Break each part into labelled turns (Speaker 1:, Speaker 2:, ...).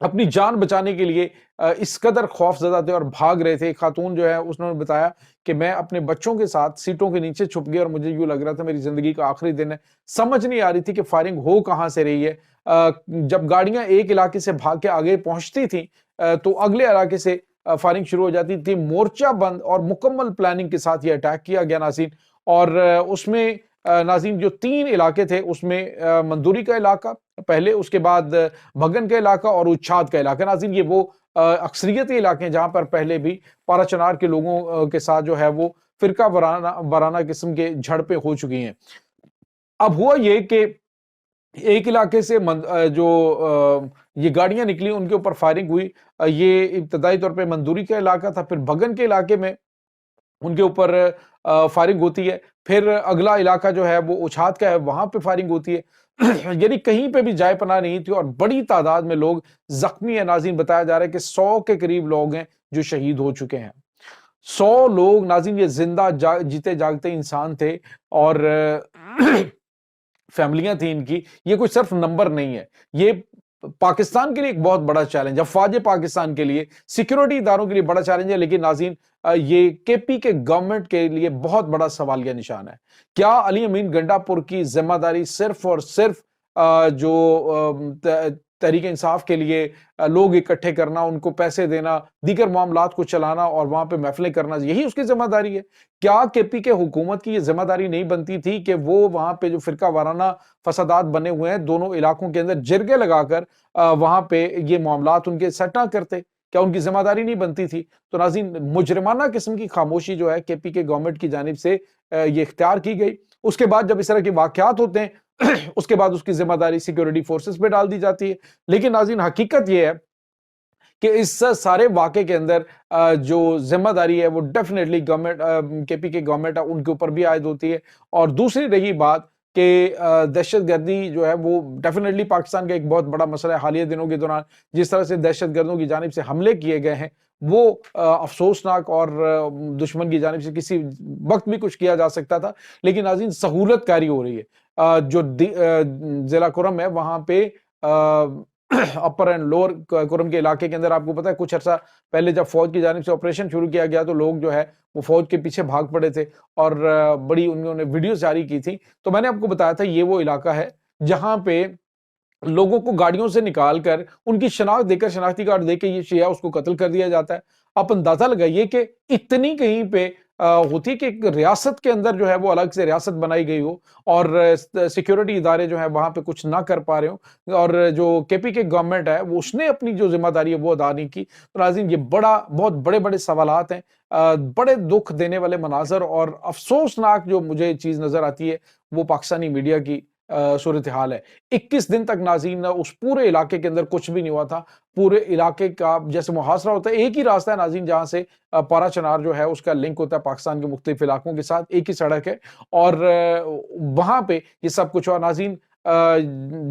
Speaker 1: اپنی جان بچانے کے لیے اس قدر خوف زدہ تھے اور بھاگ رہے تھے. ایک خاتون جو ہے اس نے بتایا کہ میں اپنے بچوں کے ساتھ سیٹوں کے نیچے چھپ گیا اور مجھے یوں لگ رہا تھا میری زندگی کا آخری دن ہے. سمجھ نہیں آ رہی تھی کہ فائرنگ ہو کہاں سے رہی ہے. جب گاڑیاں ایک علاقے سے بھاگ کے آگے پہنچتی تھیں تو اگلے علاقے سے فائرنگ شروع ہو جاتی تھی. مورچہ بند اور مکمل پلاننگ کے ساتھ یہ اٹیک کیا گیا ناظرین. اور اس میں ناظرین جو 3 علاقے تھے اس میں مندوری کا علاقہ پہلے، اس کے بعد بھگن کا علاقہ اور اچھاد کا علاقہ. ناظرین یہ وہ اکثریتی علاقے ہیں جہاں پر پہلے بھی پارا چنار کے لوگوں کے ساتھ جو ہے وہ فرقہ وارانہ قسم کے جھڑپیں ہو چکی ہیں. اب ہوا یہ کہ ایک علاقے سے جو یہ گاڑیاں نکلی ان کے اوپر فائرنگ ہوئی. یہ ابتدائی طور پہ مندوری کا علاقہ تھا، پھر بھگن کے علاقے میں ان کے اوپر فائرنگ ہوتی ہے، پھر اگلا علاقہ جو ہے وہ اچھاد کا ہے وہاں پہ فائرنگ ہوتی ہے. یعنی کہیں پہ بھی جائے پناہ نہیں تھی اور بڑی تعداد میں لوگ زخمی ہیں. ناظرین بتایا جا رہا ہے کہ 100 کے قریب لوگ ہیں جو شہید ہو چکے ہیں. 100 لوگ ناظرین، یہ زندہ جیتے جاگتے انسان تھے اور فیملیاں تھیں ان کی. یہ کوئی صرف نمبر نہیں ہے، یہ پاکستان کے لیے ایک بہت بڑا چیلنج ہے، افواج پاکستان کے لیے، سیکیورٹی اداروں کے لیے بڑا چیلنج ہے. لیکن ناظرین یہ کے پی کے گورنمنٹ کے لیے بہت بڑا سوالیہ نشان ہے. کیا علی امین گنڈا پور کی ذمہ داری صرف اور صرف جو تحریک انصاف کے لیے لوگ اکٹھے کرنا، ان کو پیسے دینا، دیگر معاملات کو چلانا اور وہاں پہ محفلیں کرنا، یہی اس کی ذمہ داری ہے؟ کیا کے پی کے حکومت کی یہ ذمہ داری نہیں بنتی تھی کہ وہ وہاں پہ جو فرقہ وارانہ فسادات بنے ہوئے ہیں دونوں علاقوں کے اندر جرگے لگا کر وہاں پہ یہ معاملات ان کے سیٹ نہ کرتے؟ کیا ان کی ذمہ داری نہیں بنتی تھی؟ تو ناظرین مجرمانہ قسم کی خاموشی جو ہے کے پی کے گورنمنٹ کی جانب سے یہ اختیار کی گئی. اس کے بعد جب اس طرح کے واقعات ہوتے ہیں اس کے بعد اس کی ذمہ داری سیکیورٹی فورسز پہ ڈال دی جاتی ہے. لیکن ناظرین حقیقت یہ ہے کہ اس سارے واقعے کے اندر جو ذمہ داری ہے وہ ڈیفینیٹلی گورنمنٹ کے پی کے گورنمنٹ ان کے اوپر بھی عائد ہوتی ہے. اور دوسری رہی بات کہ دہشت گردی جو ہے وہ ڈیفینیٹلی پاکستان کا ایک بہت بڑا مسئلہ ہے. حالیہ دنوں کے دوران جس طرح سے دہشت گردوں کی جانب سے حملے کیے گئے ہیں وہ افسوسناک، اور دشمن کی جانب سے کسی وقت بھی کچھ کیا جا سکتا تھا. لیکن ناظرین سہولت کاری ہو رہی ہے. جو ضلع کرم ہے وہاں پہ اپر اینڈ لوور کرم کے علاقے کے اندر آپ کو پتا ہے کچھ عرصہ پہلے جب فوج کی جانب سے آپریشن شروع کیا گیا تو لوگ جو ہے وہ فوج کے پیچھے بھاگ پڑے تھے اور بڑی انہوں نے ویڈیوز جاری کی تھی. تو میں نے آپ کو بتایا تھا یہ وہ علاقہ ہے جہاں پہ لوگوں کو گاڑیوں سے نکال کر ان کی شناخت دے کر، شناختی کارڈ دے کے یہ شیعہ اس کو قتل کر دیا جاتا ہے. آپ اندازہ لگائیے کہ اتنی کہیں پہ ہوتی کہ ایک ریاست کے اندر جو ہے وہ الگ سے ریاست بنائی گئی ہو اور سیکیورٹی ادارے جو ہیں وہاں پہ کچھ نہ کر پا رہے ہوں اور جو کے پی کے گورنمنٹ ہے وہ اس نے اپنی جو ذمہ داری ہے وہ ادا نہیں کی. تو ناظرین یہ بہت بڑے بڑے سوالات ہیں، بڑے دکھ دینے والے مناظر، اور افسوسناک جو مجھے چیز نظر آتی ہے وہ پاکستانی میڈیا کی صورتحال ہے. 21 دن تک ناظرین اس پورے علاقے کے اندر کچھ بھی نہیں ہوا تھا. پورے علاقے کا جیسے محاصرہ ہوتا ہے، ایک ہی راستہ ہے ناظرین جہاں سے پارا چنار جو ہے اس کا لنک ہوتا ہے پاکستان کے مختلف علاقوں کے ساتھ، ایک ہی سڑک ہے اور وہاں پہ یہ سب کچھ. اور ناظرین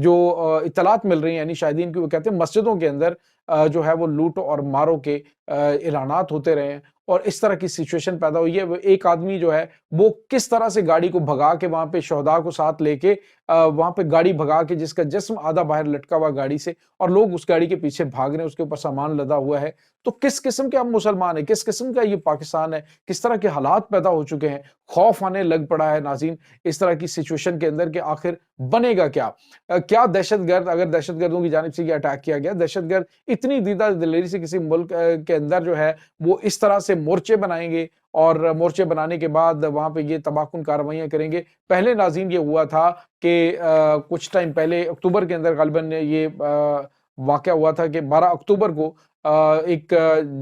Speaker 1: جو اطلاعات مل رہی ہیں یعنی شاہدین کی، وہ کہتے ہیں مسجدوں کے اندر جو ہے وہ لوٹ اور ماروں کے اعلانات ہوتے رہے ہیں اور اس طرح کی سچویشن پیدا ہوئی ہے. ایک آدمی جو ہے وہ کس طرح سے گاڑی کو بھگا کے وہاں پہ شہداء کو ساتھ لے کے وہاں پہ گاڑی بھگا کے جس کا جسم آدھا باہر لٹکا ہوا گاڑی سے اور لوگ اس گاڑی کے پیچھے بھاگ رہے ہیں، اس کے اوپر سامان لدا ہوا ہے. تو کس قسم کے ہم مسلمان ہیں، کس قسم کا یہ پاکستان ہے، کس طرح کے حالات پیدا ہو چکے ہیں. خوف آنے لگ پڑا ہے ناظرین اس طرح کی سچویشن کے اندر کہ آخر بنے گا کیا. کیا دہشت گرد، اگر دہشت گردوں کی جانب سے یہ اٹیک کیا گیا، دہشت گرد اتنی دیدہ دلیری سے کسی ملک کے اندر جو ہے وہ اس طرح سے مورچے بنائیں گے اور مورچے بنانے کے بعد وہاں پہ یہ تباہ کن کارروائیاں کریں گے. پہلے ناظرین یہ ہوا تھا کہ کچھ ٹائم پہلے اکتوبر کے اندر غالباً یہ واقعہ ہوا تھا کہ 12 اکتوبر کو ایک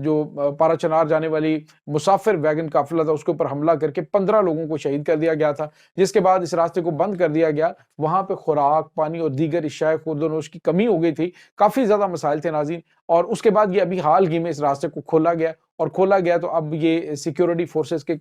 Speaker 1: جو پارا چنار جانے والی مسافر ویگن قافلہ تھا اس کے اوپر حملہ کر کے 15 لوگوں کو شہید کر دیا گیا تھا، جس کے بعد اس راستے کو بند کر دیا گیا. وہاں پہ خوراک، پانی اور دیگر اشیاء خورد و نوش کی کمی ہو گئی تھی، کافی زیادہ مسائل تھے ناظرین. اور اس کے بعد یہ ابھی حال ہی میں اس راستے کو کھولا گیا تو اب یہ سیکیورٹی فورسز کے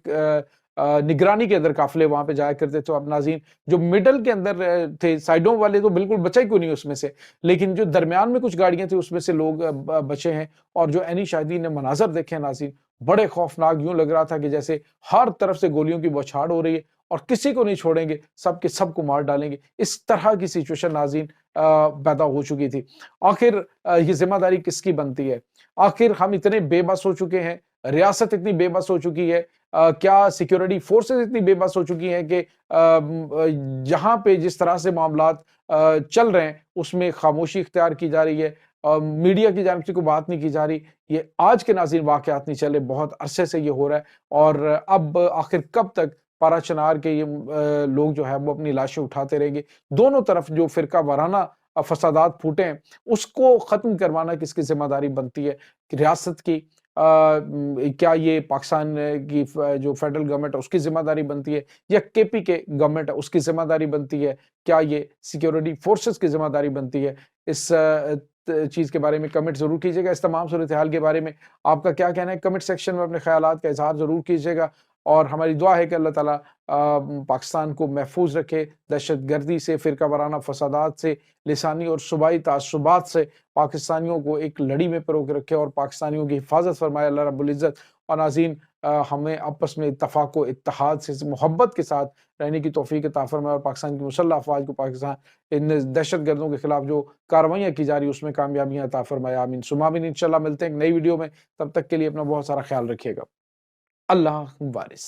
Speaker 1: نگرانی کے اندر قافلے وہاں پہ جایا کرتے تھے. اب ناظرین جو مڈل کے اندر تھے، سائڈوں والے تو بالکل بچا ہی کوئی نہیں اس میں سے، لیکن جو درمیان میں کچھ گاڑیاں تھیں اس میں سے لوگ بچے ہیں. اور جو عینی شاہدین نے مناظر دیکھے ہیں ناظرین بڑے خوفناک، یوں لگ رہا تھا کہ جیسے ہر طرف سے گولیوں کی بوچھاڑ ہو رہی ہے اور کسی کو نہیں چھوڑیں گے، سب کے سب کو مار ڈالیں گے۔ اس طرح کی سچویشن ناظرین پیدا ہو چکی تھی۔ آخر یہ ذمہ داری کس کی بنتی ہے؟ آخر ہم اتنے بے بس ہو چکے ہیں، ریاست اتنی بے بس ہو چکی ہے، کیا سیکیورٹی فورسز اتنی بے بس ہو چکی ہیں کہ جہاں پہ جس طرح سے معاملات چل رہے ہیں اس میں خاموشی اختیار کی جا رہی ہے، میڈیا کی جانب سے کوئی بات نہیں کی جا رہی۔ یہ آج کے ناظرین واقعات نہیں چلے، بہت عرصے سے یہ ہو رہا ہے، اور اب آخر کب تک پارا چنار کے یہ لوگ جو ہے وہ اپنی لاشیں اٹھاتے رہیں گے؟ دونوں طرف جو فرقہ وارانہ فسادات پھوٹے ہیں اس کو ختم کروانا کس کی ذمہ داری بنتی ہے؟ کہ ریاست کی؟ کیا یہ پاکستان کی جو فیڈرل گورنمنٹ ہے اس کی ذمہ داری بنتی ہے، یا کے پی کے گورنمنٹ ہے اس کی ذمہ داری بنتی ہے؟ کیا یہ سیکیورٹی فورسز کی ذمہ داری بنتی ہے؟ اس چیز کے بارے میں کمنٹ ضرور کیجیے گا۔ اس تمام صورتحال کے بارے میں آپ کا کیا کہنا ہے؟ کمنٹ سیکشن میں اپنے خیالات کا اظہار ضرور کیجیے گا، اور ہماری دعا ہے کہ اللہ تعالیٰ پاکستان کو محفوظ رکھے دہشت گردی سے، فرقہ وارانہ فسادات سے، لسانی اور صوبائی تعصبات سے پاکستانیوں کو ایک لڑی میں پرو کے رکھے اور پاکستانیوں کی حفاظت فرمائے اللہ رب العزت۔ اور ناظرین، ہمیں آپس میں اتفاق و اتحاد سے، محبت کے ساتھ رہنے کی توفیق عطا فرمائے، اور پاکستان کی مسلح افواج کو پاکستان ان دہشت گردوں کے خلاف جو کارروائیاں کی جا رہی ہیں اس میں کامیابیاں عطا فرمائے، آمین ثم آمین۔ انشاءاللہ ملتے ہیں ایک نئی ویڈیو میں، تب تک کے لیے اپنا بہت سارا خیال رکھیے گا۔ اللہ وارث۔